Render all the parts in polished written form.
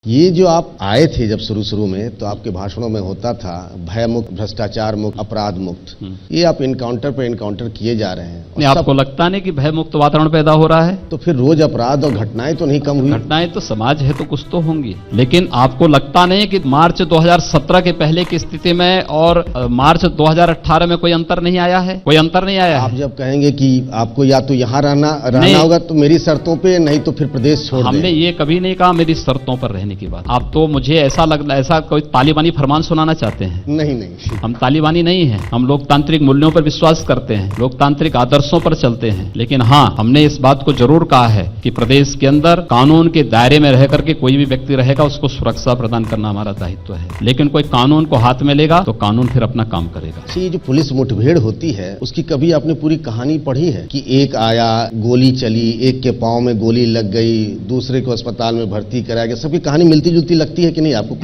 ये जो आप आए थे जब शुरू में, तो आपके भाषणों में होता था भय मुक्त, भ्रष्टाचार मुक्त, अपराध मुक्त। ये आप इनकाउंटर पे इनकाउंटर किए जा रहे हैं। नहीं, आपको लगता नहीं कि भय मुक्त वातावरण पैदा हो रहा है? तो फिर रोज अपराध और घटनाएं तो नहीं कम हुई? घटनाएं तो समाज है तो कुछ तो होंगी, लेकिन आपको लगता नहीं कि मार्च 2017 के पहले की स्थिति में और मार्च 2018 में कोई अंतर नहीं आया है? कोई अंतर नहीं आया आप है? जब कहेंगे कि आपको या तो यहाँ रहना होगा तो मेरी शर्तों पे, नहीं तो फिर प्रदेश छोड़ दें। हमने ये कभी नहीं कहा मेरी शर्तों पर रहने की बात। आप तो मुझे ऐसा कोई तालिबानी फरमान सुनाना चाहते हैं? नहीं, हम तालिबानी नहीं हैं। हम लोकतांत्रिक मूल्यों पर विश्वास करते हैं, लोकतांत्रिक आदर्शों पर चलते हैं। लेकिन हाँ, हमने इस बात को जरूर कहा है कि प्रदेश के अंदर कानून के दायरे में रह करके कोई भी व्यक्ति रहेगा उसको सुरक्षा प्रदान करना हमारा दायित्व है। लेकिन कोई कानून को हाथ में लेगा तो कानून फिर अपना काम करेगा। ये जो पुलिस मुठभेड़ होती है उसकी कभी आपने पूरी कहानी पढ़ी है कि एक आया, गोली चली, एक के पांव में गोली लग गई, दूसरे को अस्पताल में भर्ती कराया गया? सबकी कहानी मिलती जुलती लगती है कि नहीं आपको?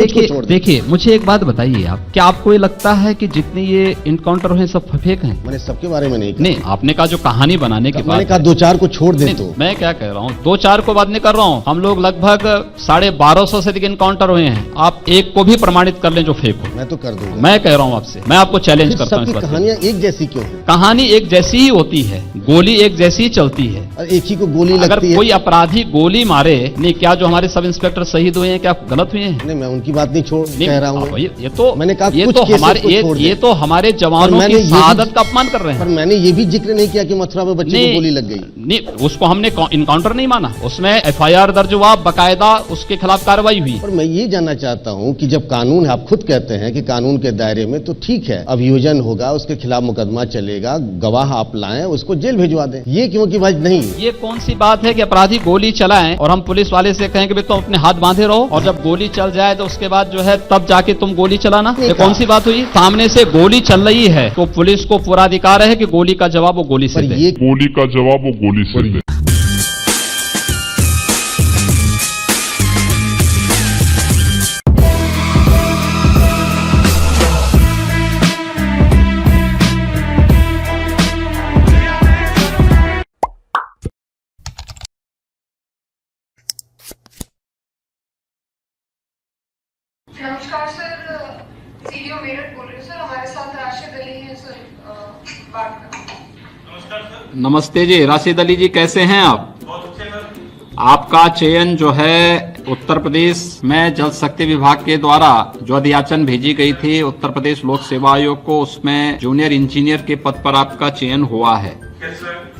देखिए मुझे एक बात बताइए, आप क्या आपको ये लगता है कि जितनी ये इनकाउंटर हुए सब फेक हैं? मैंने सबके बारे में नहीं, आपने कहा जो कहानी बनाने के बाद मैंने कहा दो चार को छोड़ दे। तो मैं क्या कह रहा हूँ, दो चार को बात नहीं कर रहा हूँ। हम लोग लगभग 1250 से अधिक इनकाउंटर हुए हैं। आप एक को भी प्रमाणित कर लें जो फेक हो। मैं तो कर दूंगा। मैं कह रहा हूँ आपसे, मैं आपको चैलेंज करता हूँ। कहानियां एक जैसी क्यों है? कहानी एक जैसी ही होती है, गोली एक जैसी ही चलती है, और एक ही को गोली लगती है। अगर कोई अपराधी गोली मारे, नहीं क्या जो हमारे सब इंस्पेक्टर शहीद हुए हैं क्या गलत हुए हैं? नहीं, मैं उनकी बात नहीं कह रहा हूँ। ये तो मैंने कहा ये तो हमारे जवानों की शहादत का अपमान कर रहे हैं। पर मैंने ये भी जिक्र नहीं किया कि मथुरा में बच्चे को गोली लग गई। नहीं, उसको हमने इनकाउंटर नहीं माना, उसमें FIR दर्ज हुआ, बकायदा उसके खिलाफ कार्रवाई हुई। पर मैं ये जानना चाहता हूँ कि जब कानून है, आप खुद कहते हैं कि कानून के दायरे में, तो ठीक है, अभियोजन होगा, उसके खिलाफ मुकदमा चलेगा, गवाह आप लाएं, उसको जेल भिजवा दें। ये क्यों कि भाई नहीं? ये कौन सी बात है कि अपराधी गोली चलाएं और हम पुलिस वाले से कहें कि भाई तुम अपने हाथ बांधे रहो, और जब गोली चल जाए तो उसके बाद जो है तब जाके तुम गोली चलाना? ये कौन सी बात हुई? सामने से गोली चल रही है तो पुलिस को पूरा अधिकार है कि गोली का जवाब वो गोली से दे। गोली का जवाब वो गोली से दे। नमस्कार सर, सीडीओ मेरठ बोल रही हूँ सर। हमारे साथ राशिद अली हैं सर, बात करें। नमस्कार सर। नमस्ते जी, राशिद अली जी कैसे हैं आप? बहुत अच्छे सर। आपका चयन जो है उत्तर प्रदेश में जल शक्ति विभाग के द्वारा जो अधियाचन भेजी गई थी उत्तर प्रदेश लोक सेवा आयोग को, उसमें जूनियर इंजीनियर के पद पर आपका चयन हुआ है।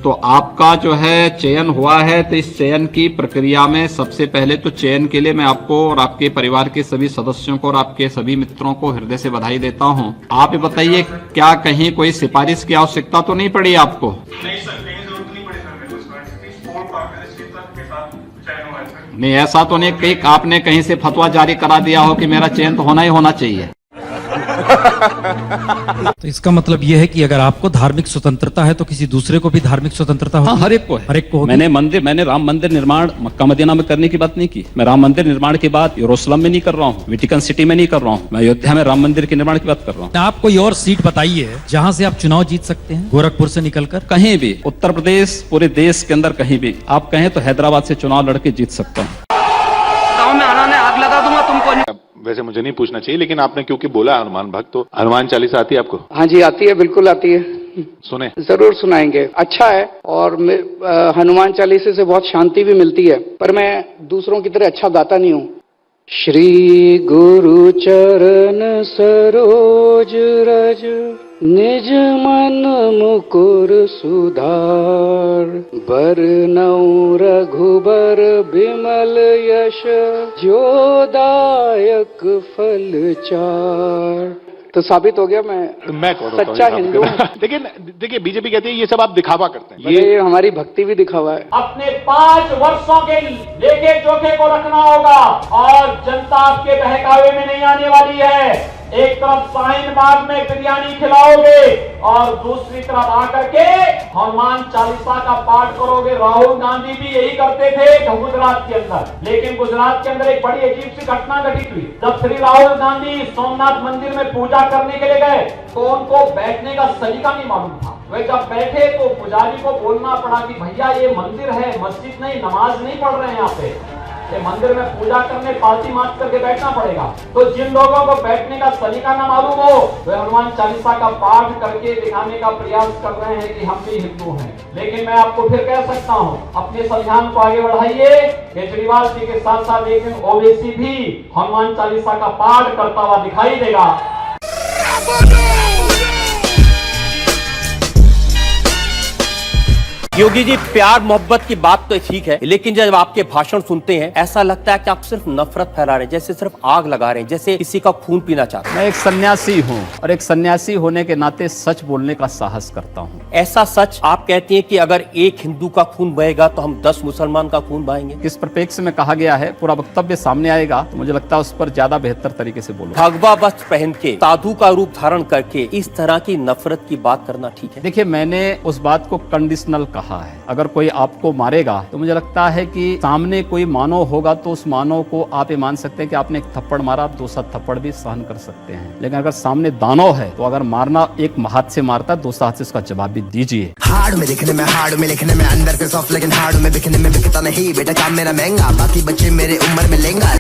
तो आपका जो है चयन हुआ है, तो इस चयन की प्रक्रिया में सबसे पहले तो चयन के लिए मैं आपको और आपके परिवार के सभी सदस्यों को और आपके सभी मित्रों को हृदय से बधाई देता हूं। आप ये बताइए, क्या कहीं कोई सिफारिश की आवश्यकता तो नहीं पड़ी आपको? नहीं सर, कहीं जरूरत नहीं पड़ी सर, मेरे को स्पोर्ट के साथ चयन हुआ है सर। नहीं, ऐसा तो नहीं कहीं आपने कहीं से फतवा जारी करा दिया हो कि मेरा चयन तो होना ही होना चाहिए? तो इसका मतलब यह है कि अगर आपको धार्मिक स्वतंत्रता है तो किसी दूसरे को भी धार्मिक स्वतंत्रता होगी? हाँ, हर एक को है। हर एक को होगी। मैंने राम मंदिर निर्माण मक्का मदीना में करने की बात नहीं की। मैं राम मंदिर निर्माण की बात यरूशलेम में नहीं कर रहा हूँ, वेटिकन सिटी में नहीं कर रहा हूँ, मैं अयोध्या में राम मंदिर के निर्माण की बात कर रहा हूँ। आप कोई और सीट बताइए जहाँ से आप चुनाव जीत सकते हैं, गोरखपुर से निकलकर? कहीं भी उत्तर प्रदेश, पूरे देश के अंदर कहीं भी आप कहें तो हैदराबाद से चुनाव लड़के जीत सकता हूँ। गाँव में आना आग लगा दूंगा तुमको। वैसे मुझे नहीं पूछना चाहिए, लेकिन आपने क्योंकि बोला हनुमान भक्त, तो हनुमान चालीसा आती है आपको? हाँ जी आती है, बिल्कुल आती है। सुने? जरूर सुनाएंगे। अच्छा है, और हनुमान चालीसे से बहुत शांति भी मिलती है, पर मैं दूसरों की तरह अच्छा गाता नहीं हूँ। श्री गुरु चरण सरोज रज, निज मन मुकुर सुधार, बरनउँ रघुबर बिमल यश, जोदायक फल चार। तो साबित हो गया मैं सच्चा हिंदू। लेकिन देखिए, बीजेपी कहती है ये सब आप दिखावा करते हैं। ये हमारी भक्ति भी दिखावा है। अपने 5 वर्षों के लेखे जोखे को रखना होगा और जनता आपके बहकावे में नहीं आने वाली है। एक तरफ शाहीन बाग में बिरयानी खिलाओगे और दूसरी तरफ आकर के हनुमान चालीसा का पाठ करोगे। राहुल गांधी भी यही करते थे गुजरात के अंदर, लेकिन गुजरात के अंदर एक बड़ी अजीब सी घटना घटित हुई। जब श्री राहुल गांधी सोमनाथ मंदिर में पूजा करने के लिए गए तो उनको बैठने का सलीका नहीं मालूम था। वे जब बैठे तो पुजारी को बोलना पड़ा कि भैया ये मंदिर है, मस्जिद नहीं, नमाज नहीं पढ़ रहे हैं यहाँ पे। कि मंदिर में पूजा करने पालती मार करके बैठना पड़ेगा। तो जिन लोगों को बैठने का सलीका ना मालूम हो वे हनुमान चालीसा का पाठ करके दिखाने का प्रयास कर रहे हैं कि हम भी हिंदू हैं। लेकिन मैं आपको फिर कह सकता हूं, अपने संविधान को आगे बढ़ाइए। केजरीवाल जी के साथ साथ एक दिन ओवैसी भी हनुमान चालीसा का पाठ करता हुआ दिखाई देगा। योगी जी, प्यार मोहब्बत की बात तो ठीक है, लेकिन जब आपके भाषण सुनते हैं ऐसा लगता है कि आप सिर्फ नफरत फैला रहे हैं, जैसे सिर्फ आग लगा रहे हैं, जैसे किसी का खून पीना चाहते हैं। मैं एक सन्यासी हूँ और एक सन्यासी होने के नाते सच बोलने का साहस करता हूँ। ऐसा सच आप कहते हैं कि अगर एक हिंदू का खून बहेगा तो हम 10 मुसलमान का खून बहाएंगे। किस परिप्रेक्ष्य में कहा गया है, पूरा वक्तव्य सामने आएगा तो मुझे लगता है उस पर ज्यादा बेहतर तरीके से बोलूं। भगवा वस्त्र पहन के साधु का रूप धारण करके इस तरह की नफरत की बात करना ठीक है? देखिए, मैंने उस बात को कंडीशनल कहा है। अगर कोई आपको मारेगा तो मुझे लगता है कि सामने कोई मानव होगा तो उस मानव को आप ये मान सकते हैं कि आपने एक थप्पड़ मारा, आप दूसरा थप्पड़ भी सहन कर सकते हैं। लेकिन अगर सामने दानव है तो अगर मारना एक हाथ से मारता है, दूसरा हाथ से उसका जवाब भी दीजिए। हार्ड में लिखने में, हार्ड में लिखने में, अंदर से सॉफ्ट लेकिन हार्ड में बिकने में बिकता नहीं। बेटा काम मेरा महंगा, बाकी बच्चे मेरे उम्र में लेंगा।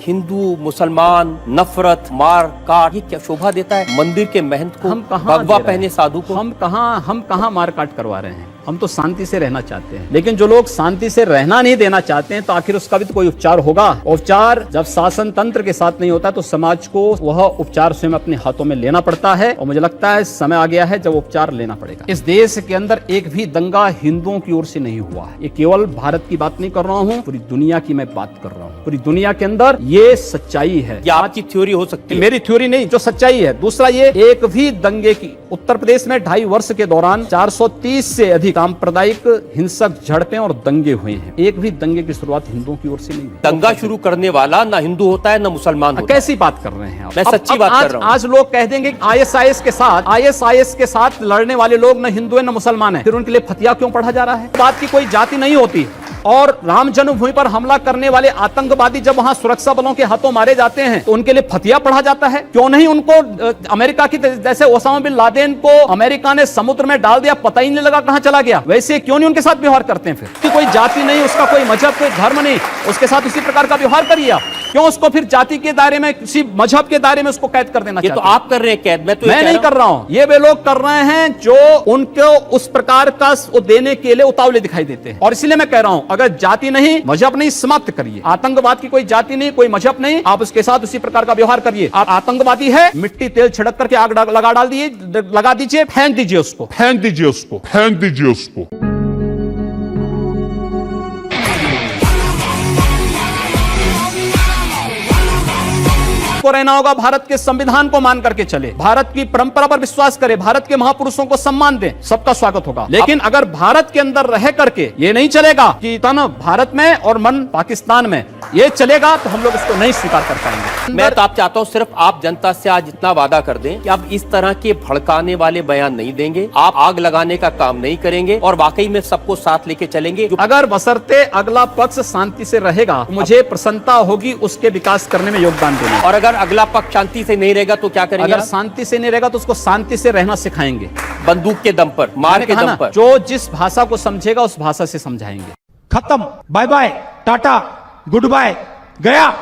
हिंदू मुसलमान नफरत मार काट, ये क्या शोभा देता है मंदिर के महंत को? हम कहाँ भगवा पहने साधु को? हम कहाँ मार काट करवा रहे हैं? हम तो शांति से रहना चाहते हैं। लेकिन जो लोग शांति से रहना नहीं देना चाहते हैं तो आखिर उसका भी तो कोई उपचार होगा। उपचार जब शासन तंत्र के साथ नहीं होता तो समाज को वह उपचार स्वयं अपने हाथों में लेना पड़ता है, और मुझे लगता है समय आ गया है जब उपचार लेना पड़ेगा। इस देश के अंदर एक भी दंगा हिंदुओं की ओर से नहीं हुआ है। ये केवल भारत की बात नहीं कर रहा हूँ, पूरी दुनिया की मैं बात कर रहा हूँ। पूरी दुनिया के अंदर ये सच्चाई है। ये आपकी थ्योरी हो सकती है, मेरी थ्योरी नहीं, जो सच्चाई है। दूसरा, ये एक भी दंगे की उत्तर प्रदेश में 2.5 वर्ष के दौरान 430 से अधिक सांप्रदायिक हिंसक झड़पें और दंगे हुए हैं। एक भी दंगे की शुरुआत हिंदुओं की ओर से नहीं हुई। दंगा शुरू करने वाला ना हिंदू होता है ना मुसलमान होता है। कैसी बात कर रहे हैं आप? मैं सच्ची बात कर रहा हूँ। आज लोग कह देंगे आईएसआईएस के साथ लड़ने वाले लोग न हिंदू है न मुसलमान है, फिर उनके लिए फतिया क्यों पढ़ा जा रहा है? बात की कोई जाति नहीं होती। और राम जन्मभूमि पर हमला करने वाले आतंकवादी जब वहां सुरक्षा बलों के हाथों मारे जाते हैं तो उनके लिए फतिया पढ़ा जाता है। क्यों नहीं उनको अमेरिका की जैसे ओसामा बिन लादेन को अमेरिका ने समुद्र में डाल दिया, पता ही नहीं लगा कहां चला गया, वैसे क्यों नहीं उनके साथ व्यवहार करते हैं? फिर कोई जाति नहीं, उसका कोई मजहब कोई धर्म नहीं, उसके साथ उसी प्रकार का व्यवहार करिए आप। क्यों उसको फिर जाति के दायरे में, किसी मजहब के दायरे में उसको कैद कर देना? ये तो आप कर रहे हैं कैद, मैं नहीं कर रहा हूं। ये वे लोग कर रहे हैं जो उनको उस प्रकार का देने के लिए उतावले दिखाई देते हैं। और इसलिए मैं कह रहा हूं, अगर जाति नहीं मजहब नहीं, समाप्त करिए। आतंकवाद की कोई जाति नहीं, कोई मजहब नहीं, आप उसके साथ उसी प्रकार का व्यवहार करिए। आप आतंकवादी है, मिट्टी तेल छिड़क करके आग लगा दीजिए, फेंक दीजिए उसको। को रहना होगा, भारत के संविधान को मान करके चले, भारत की परंपरा पर विश्वास करे, भारत के महापुरुषों को सम्मान दे, सबका स्वागत होगा। लेकिन अगर भारत के अंदर रह करके ये नहीं चलेगा कि तन भारत में और मन पाकिस्तान में, ये चलेगा तो हम लोग इसको नहीं स्वीकार कर पाएंगे। मैं तो आप चाहता हूं सिर्फ आप जनता से आज इतना वादा कर दें कि आप इस तरह के भड़काने वाले बयान नहीं देंगे, आप आग लगाने का काम नहीं करेंगे और वाकई में सबको साथ लेके चलेंगे। अगर बशर्ते अगला पक्ष शांति से रहेगा तो मुझे प्रसन्नता होगी उसके विकास करने में योगदान देने। और अगर अगला पक्ष शांति से नहीं रहेगा तो क्या करेंगे? अगर शांति से नहीं रहेगा तो उसको शांति से रहना सिखाएंगे, बंदूक के दम पर, मार के दम पर। जो जिस भाषा को समझेगा उस भाषा से समझाएंगे। खत्म, bye bye, tata, good bye, गया।